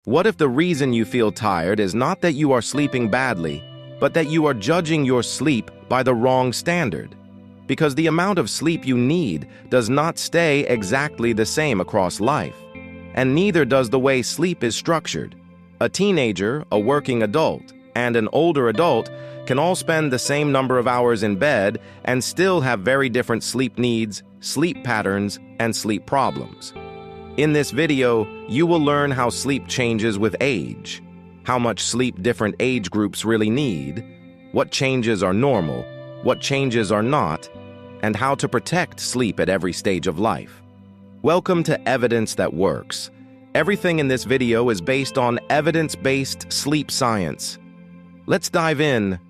What if the reason you feel tired is not that you are sleeping badly, but that you are judging your sleep by the wrong standard? Because the amount of sleep you need does not stay exactly the same across life, and neither does the way sleep is structured. A teenager, a working adult, and an older adult can all spend the same number of hours in bed and still have very different sleep needs, sleep patterns, and sleep problems. In this video, you will learn how sleep changes with age, how much sleep different age groups really need, what changes are normal, what changes are not, and how to protect sleep at every stage of life. Welcome to Evidence That Works. Everything in this video is based on evidence-based sleep science. Let's dive in.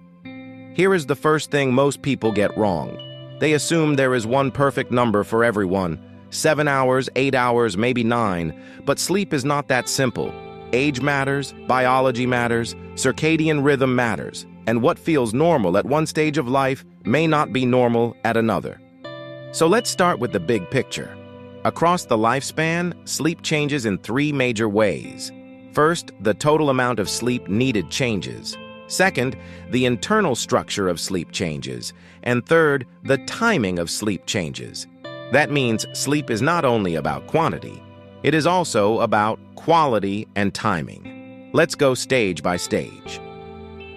Here is the first thing most people get wrong. They assume there is one perfect number for everyone. 7 hours, 8 hours, maybe 9. But sleep is not that simple. Age matters, biology matters, circadian rhythm matters, and what feels normal at one stage of life may not be normal at another. So let's start with the big picture. Across the lifespan, sleep changes in 3 major ways. First, the total amount of sleep needed changes. Second, the internal structure of sleep changes. And third, the timing of sleep changes. That means sleep is not only about quantity, it is also about quality and timing. Let's go stage by stage.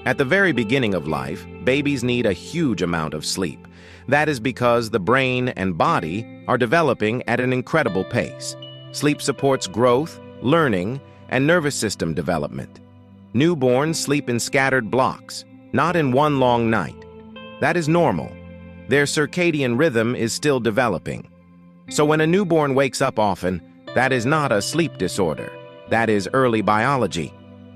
At the very beginning of life, babies need a huge amount of sleep. That is because the brain and body are developing at an incredible pace. Sleep supports growth, learning, and nervous system development. Newborns sleep in scattered blocks, not in one long night. That is normal. Their circadian rhythm is still developing. So when a newborn wakes up often, that is not a sleep disorder. That is early biology.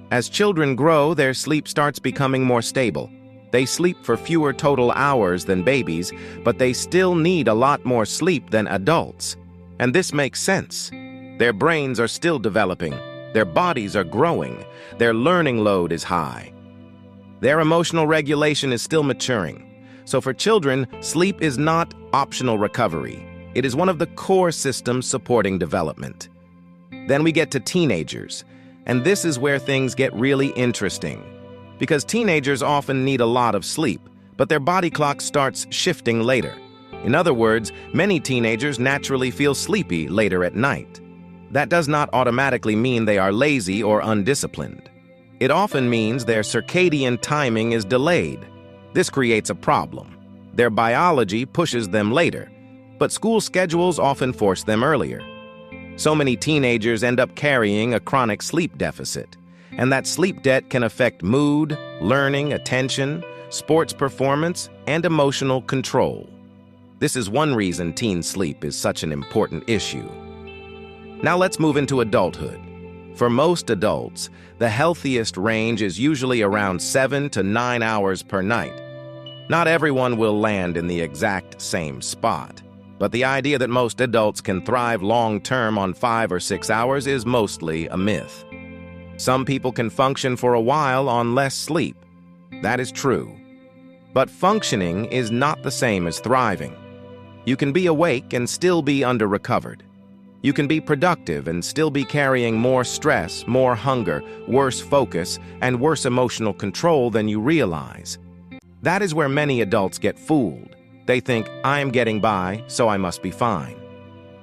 As children grow, their sleep starts becoming more stable. They sleep for fewer total hours than babies, but they still need a lot more sleep than adults. And this makes sense. Their brains are still developing. Their bodies are growing. Their learning load is high. Their emotional regulation is still maturing. So for children, sleep is not optional recovery. It is one of the core systems supporting development. Then we get to teenagers, and this is where things get really interesting. Because teenagers often need a lot of sleep, but their body clock starts shifting later. In other words, many teenagers naturally feel sleepy later at night. That does not automatically mean they are lazy or undisciplined. It often means their circadian timing is delayed. This creates a problem. Their biology pushes them later, but school schedules often force them earlier. So many teenagers end up carrying a chronic sleep deficit, and that sleep debt can affect mood, learning, attention, sports performance, and emotional control. This is one reason teen sleep is such an important issue. Now let's move into adulthood. For most adults, the healthiest range is usually around 7 to 9 hours per night. Not everyone will land in the exact same spot, but the idea that most adults can thrive long-term on 5 or 6 hours is mostly a myth. Some people can function for a while on less sleep. That is true. But functioning is not the same as thriving. You can be awake and still be under-recovered. You can be productive and still be carrying more stress, more hunger, worse focus, and worse emotional control than you realize. That is where many adults get fooled. They think, I am getting by, so I must be fine.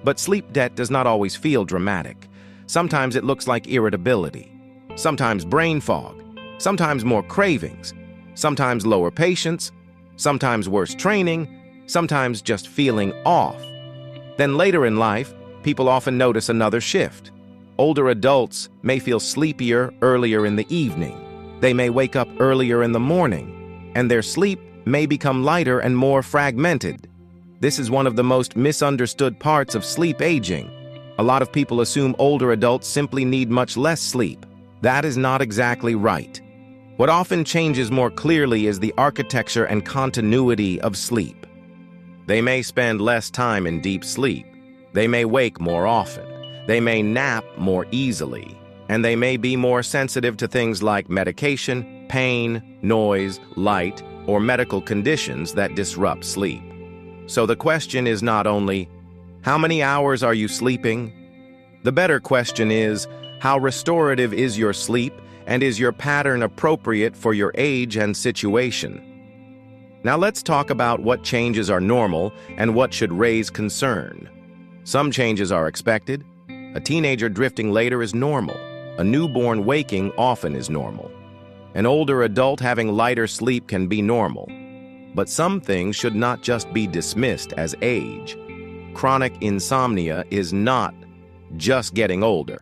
But sleep debt does not always feel dramatic. Sometimes it looks like irritability. Sometimes brain fog. Sometimes more cravings. Sometimes lower patience. Sometimes worse training. Sometimes just feeling off. Then later in life, people often notice another shift. Older adults may feel sleepier earlier in the evening. They may wake up earlier in the morning, and their sleep may become lighter and more fragmented. This is one of the most misunderstood parts of sleep aging. A lot of people assume older adults simply need much less sleep. That is not exactly right. What often changes more clearly is the architecture and continuity of sleep. They may spend less time in deep sleep. They may wake more often. They may nap more easily. And they may be more sensitive to things like medication, pain, noise, light, or medical conditions that disrupt sleep. So the question is not only, how many hours are you sleeping? The better question is, How restorative is your sleep, and is your pattern appropriate for your age and situation? Now let's talk about what changes are normal and what should raise concern. Some changes are expected. A teenager drifting later is normal. A newborn waking often is normal. An older adult having lighter sleep can be normal. But some things should not just be dismissed as age. Chronic insomnia is not just getting older.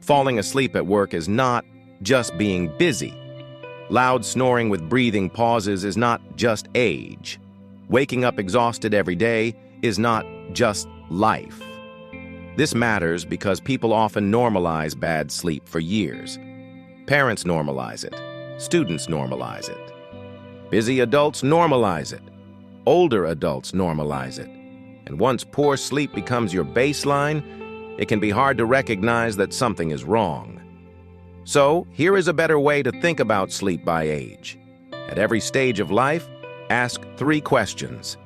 Falling asleep at work is not just being busy. Loud snoring with breathing pauses is not just age. Waking up exhausted every day is not just life. This matters because people often normalize bad sleep for years. Parents normalize it. Students normalize it. Busy adults normalize it. Older adults normalize it. And once poor sleep becomes your baseline, it can be hard to recognize that something is wrong. So, here is a better way to think about sleep by age. At every stage of life, ask 3 questions.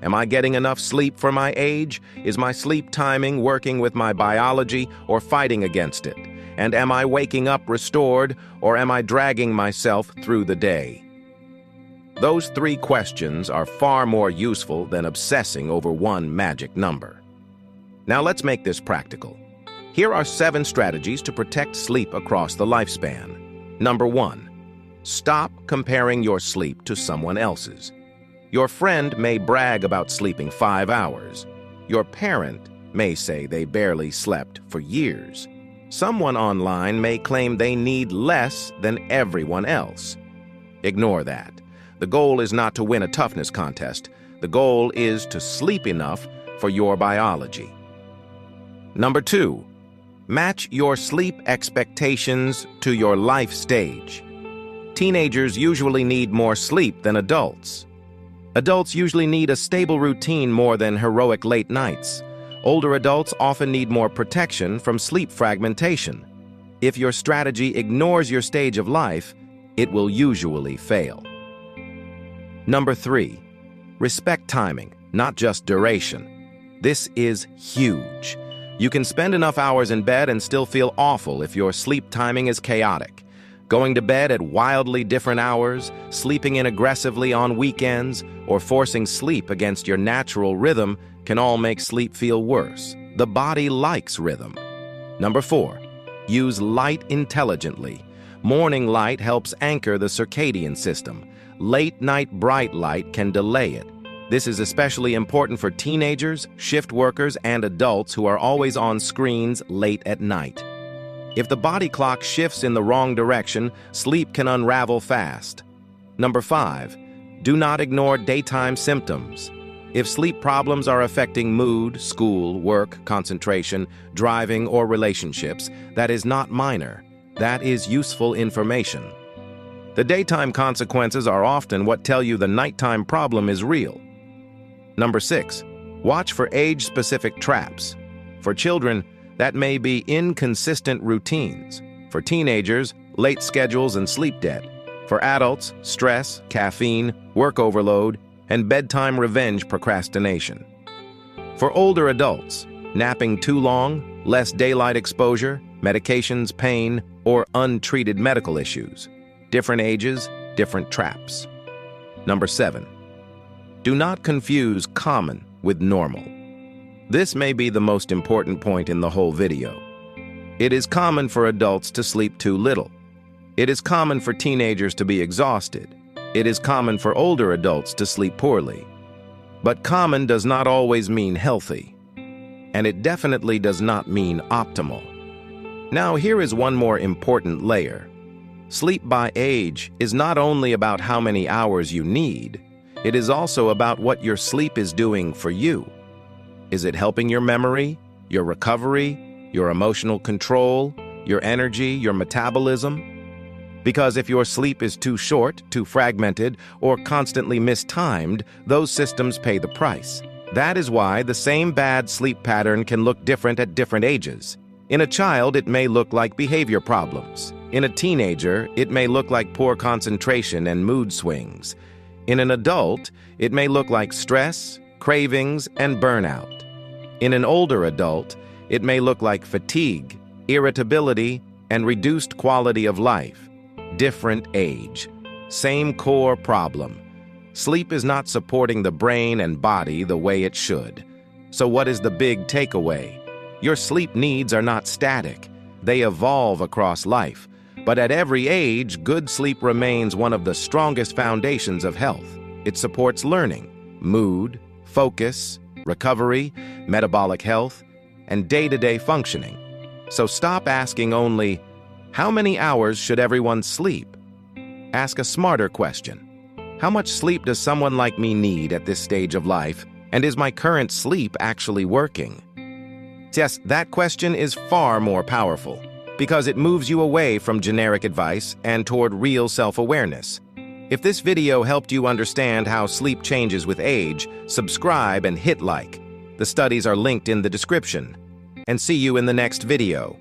Am I getting enough sleep for my age? Is my sleep timing working with my biology or fighting against it? And am I waking up restored, or am I dragging myself through the day? Those 3 questions are far more useful than obsessing over one magic number. Now let's make this practical. Here are 7 strategies to protect sleep across the lifespan. Number 1. Stop comparing your sleep to someone else's. Your friend may brag about sleeping 5 hours. Your parent may say they barely slept for years. Someone online may claim they need less than everyone else. Ignore that. The goal is not to win a toughness contest. The goal is to sleep enough for your biology. Number 2. Match your sleep expectations to your life stage. Teenagers usually need more sleep than adults. Adults usually need a stable routine more than heroic late nights. Older adults often need more protection from sleep fragmentation. If your strategy ignores your stage of life, it will usually fail. Number 3. Respect timing, not just duration. This is huge. You can spend enough hours in bed and still feel awful if your sleep timing is chaotic. Going to bed at wildly different hours, sleeping in aggressively on weekends, or forcing sleep against your natural rhythm can all make sleep feel worse. The body likes rhythm. Number 4. Use light intelligently. Morning light helps anchor the circadian system. Late-night bright light can delay it. This is especially important for teenagers, shift workers, and adults who are always on screens late at night. If the body clock shifts in the wrong direction, sleep can unravel fast. Number 5. Do not ignore daytime symptoms. If sleep problems are affecting mood, school, work, concentration, driving, or relationships, that is not minor. That is useful information. The daytime consequences are often what tell you the nighttime problem is real. Number 6. Watch for age-specific traps. For children, that may be inconsistent routines. For teenagers, late schedules and sleep debt. For adults, stress, caffeine, work overload, and bedtime revenge procrastination. For older adults, napping too long, less daylight exposure, medications, pain, or untreated medical issues. Different ages, different traps. Number 7. Do not confuse common with normal. This may be the most important point in the whole video. It is common for adults to sleep too little. It is common for teenagers to be exhausted. It is common for older adults to sleep poorly. But common does not always mean healthy. And it definitely does not mean optimal. Now here is one more important layer. Sleep by age is not only about how many hours you need, it is also about what your sleep is doing for you. Is it helping your memory, your recovery, your emotional control, your energy, your metabolism? Because if your sleep is too short, too fragmented, or constantly mistimed, those systems pay the price. That is why the same bad sleep pattern can look different at different ages. In a child, it may look like behavior problems. In a teenager, it may look like poor concentration and mood swings. In an adult, it may look like stress, cravings, and burnout. In an older adult, it may look like fatigue, irritability, and reduced quality of life. Different age. Same core problem. Sleep is not supporting the brain and body the way it should. So what is the big takeaway? Your sleep needs are not static. They evolve across life. But at every age, good sleep remains one of the strongest foundations of health. It supports learning, mood, focus, recovery, metabolic health, and day-to-day functioning. So stop asking only, how many hours should everyone sleep? Ask a smarter question. How much sleep does someone like me need at this stage of life, and is my current sleep actually working? Yes, that question is far more powerful, because it moves you away from generic advice and toward real self-awareness. If this video helped you understand how sleep changes with age, subscribe and hit like. The studies are linked in the description. And see you in the next video.